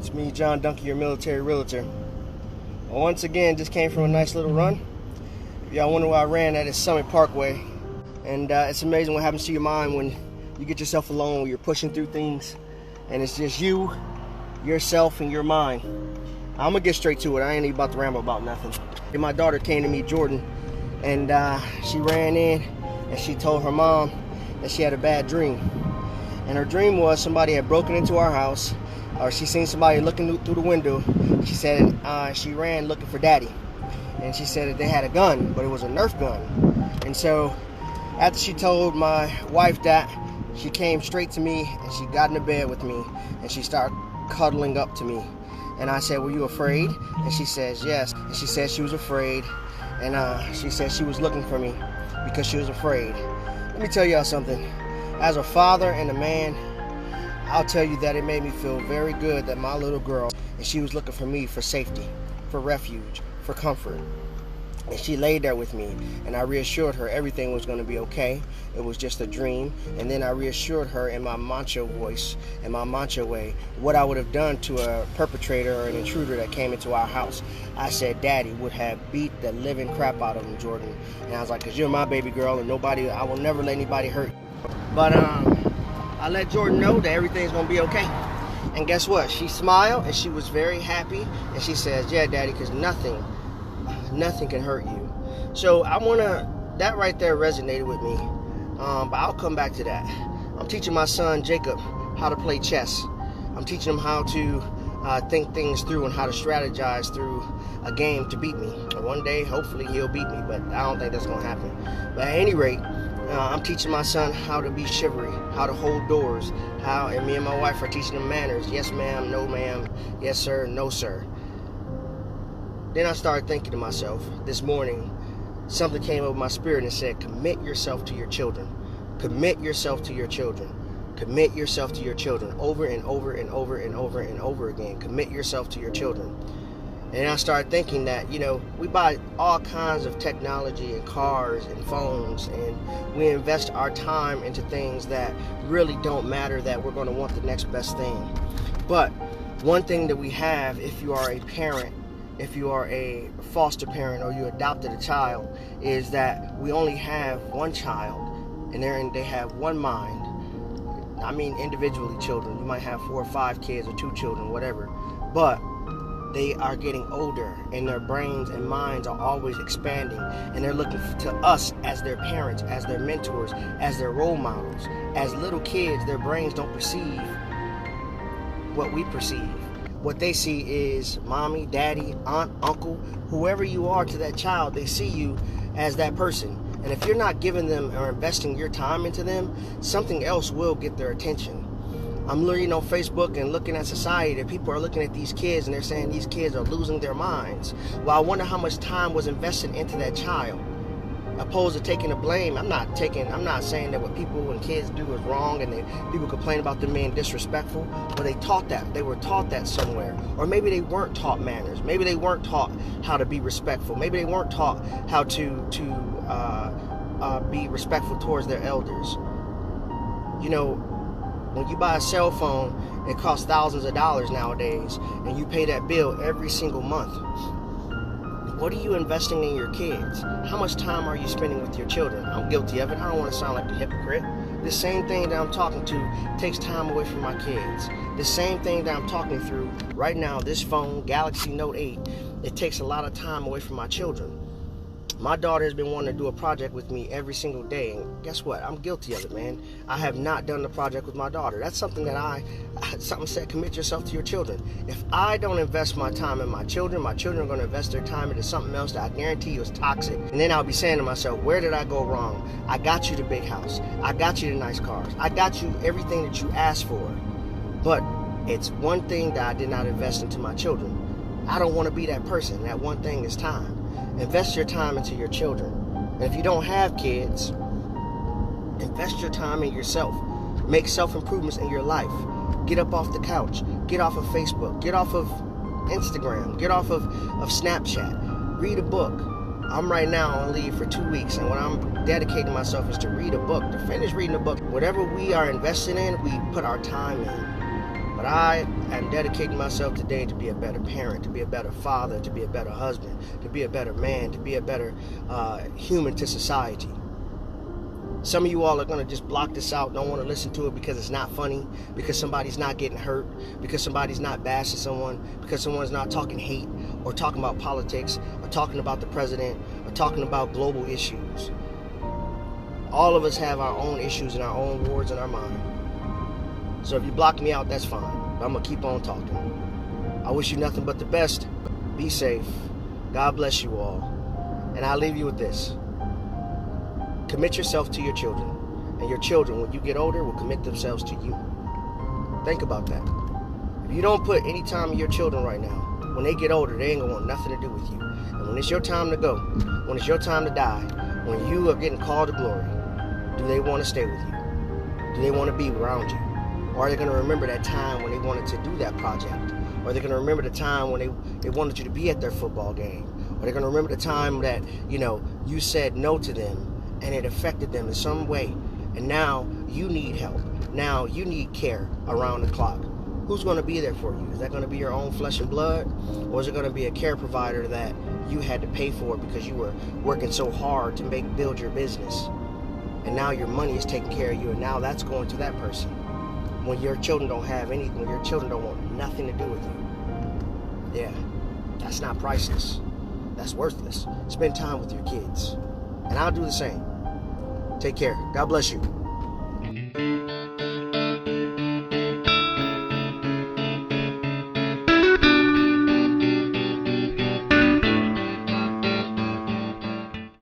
It's me, John Duncan, your military realtor. Once again, just came from a nice little run. If y'all wonder why I ran, that is Summit Parkway. And it's amazing what happens to your mind when you get yourself alone, when you're pushing through things, and it's just you, yourself, and your mind. I'm gonna get straight to it. I ain't even about to ramble about nothing. And my daughter came to me, Jordan, and she ran in and she told her mom that she had a bad dream. And her dream was somebody had broken into our house, or she seen somebody looking through the window. She said she ran looking for daddy. And she said that they had a gun, but it was a Nerf gun. And so after she told my wife that, she came straight to me and she got in the bed with me and she started cuddling up to me. And I said, "Were you afraid?" And she says, "Yes." And she said she was afraid. And she said she was looking for me because she was afraid. Let me tell y'all something. As a father and a man, I'll tell you that it made me feel very good that my little girl, and she was looking for me for safety, for refuge, for comfort. And she laid there with me, and I reassured her everything was going to be okay. It was just a dream. And then I reassured her in my macho voice, in my macho way, what I would have done to a perpetrator or an intruder that came into our house. I said, "Daddy would have beat the living crap out of him, Jordan." And I was like, "'Cause you're my baby girl, and I will never let anybody hurt you." But I let Jordan know that everything's going to be okay. And guess what? She smiled, and she was very happy. And she says, "Yeah, Daddy, because nothing can hurt you." So that right there resonated with me. But I'll come back to that. I'm teaching my son, Jacob, how to play chess. I'm teaching him how to think things through and how to strategize through a game to beat me. And one day, hopefully, he'll beat me, but I don't think that's going to happen. But at any rate, I'm teaching my son how to be chivalry, how to hold doors, and me and my wife are teaching him manners. Yes, ma'am, no, ma'am, yes, sir, no, sir. Then I started thinking to myself, this morning, something came over my spirit and said, commit yourself to your children. Commit yourself to your children. Commit yourself to your children over and over and over and over and over again. Commit yourself to your children. And I started thinking that, we buy all kinds of technology and cars and phones, and we invest our time into things that really don't matter, that we're going to want the next best thing. But one thing that we have, if you are a parent, if you are a foster parent, or you adopted a child, is that we only have one child, and they have one mind. I mean individually children. You might have 4 or 5 kids or 2 children, whatever. But they are getting older, and their brains and minds are always expanding, and they're looking to us as their parents, as their mentors, as their role models. As little kids, their brains don't perceive what we perceive. What they see is mommy, daddy, aunt, uncle, whoever you are to that child, they see you as that person. And if you're not giving them or investing your time into them, something else will get their attention. I'm looking on Facebook and looking at society, that people are looking at these kids and they're saying these kids are losing their minds. Well, I wonder how much time was invested into that child, opposed to taking the blame. I'm not saying that what people and kids do is wrong, and people complain about them being disrespectful, but they were taught that somewhere. Or maybe they weren't taught manners. Maybe they weren't taught how to be respectful. Maybe they weren't taught how to be respectful towards their elders. When you buy a cell phone, it costs thousands of dollars nowadays, and you pay that bill every single month. What are you investing in your kids? How much time are you spending with your children? I'm guilty of it. I don't want to sound like a hypocrite. The same thing that I'm talking to takes time away from my kids. The same thing that I'm talking through right now, this phone, Galaxy Note 8, it takes a lot of time away from my children. My daughter has been wanting to do a project with me every single day, and guess what? I'm guilty of it, man. I have not done the project with my daughter. That's something that something said, commit yourself to your children. If I don't invest my time in my children are going to invest their time into something else that I guarantee you is toxic. And then I'll be saying to myself, where did I go wrong? I got you the big house. I got you the nice cars. I got you everything that you asked for. But it's one thing that I did not invest into my children. I don't want to be that person. That one thing is time. Invest your time into your children. And if you don't have kids, invest your time in yourself. Make self-improvements in your life. Get up off the couch. Get off of Facebook. Get off of Instagram. Get off of Snapchat. Read a book. I'm right now on leave for 2 weeks, and what I'm dedicating myself is to read a book, to finish reading a book. Whatever we are investing in, we put our time in. But I am dedicating myself today to be a better parent, to be a better father, to be a better husband, to be a better man, to be a better human to society. Some of you all are going to just block this out, don't want to listen to it because it's not funny, because somebody's not getting hurt, because somebody's not bashing someone, because someone's not talking hate or talking about politics or talking about the president or talking about global issues. All of us have our own issues and our own wars in our mind. So if you block me out, that's fine. But I'm going to keep on talking. I wish you nothing but the best. Be safe. God bless you all. And I'll leave you with this. Commit yourself to your children. And your children, when you get older, will commit themselves to you. Think about that. If you don't put any time in your children right now, when they get older, they ain't going to want nothing to do with you. And when it's your time to go, when it's your time to die, when you are getting called to glory, do they want to stay with you? Do they want to be around you? Or are they going to remember that time when they wanted to do that project? Or are they going to remember the time when they wanted you to be at their football game? Or are they going to remember the time that, you said no to them and it affected them in some way? And now you need help. Now you need care around the clock. Who's going to be there for you? Is that going to be your own flesh and blood? Or is it going to be a care provider that you had to pay for because you were working so hard to build your business? And now your money is taking care of you, and now that's going to that person. When your children don't have anything, when your children don't want nothing to do with you. Yeah, that's not priceless. That's worthless. Spend time with your kids. And I'll do the same. Take care. God bless you.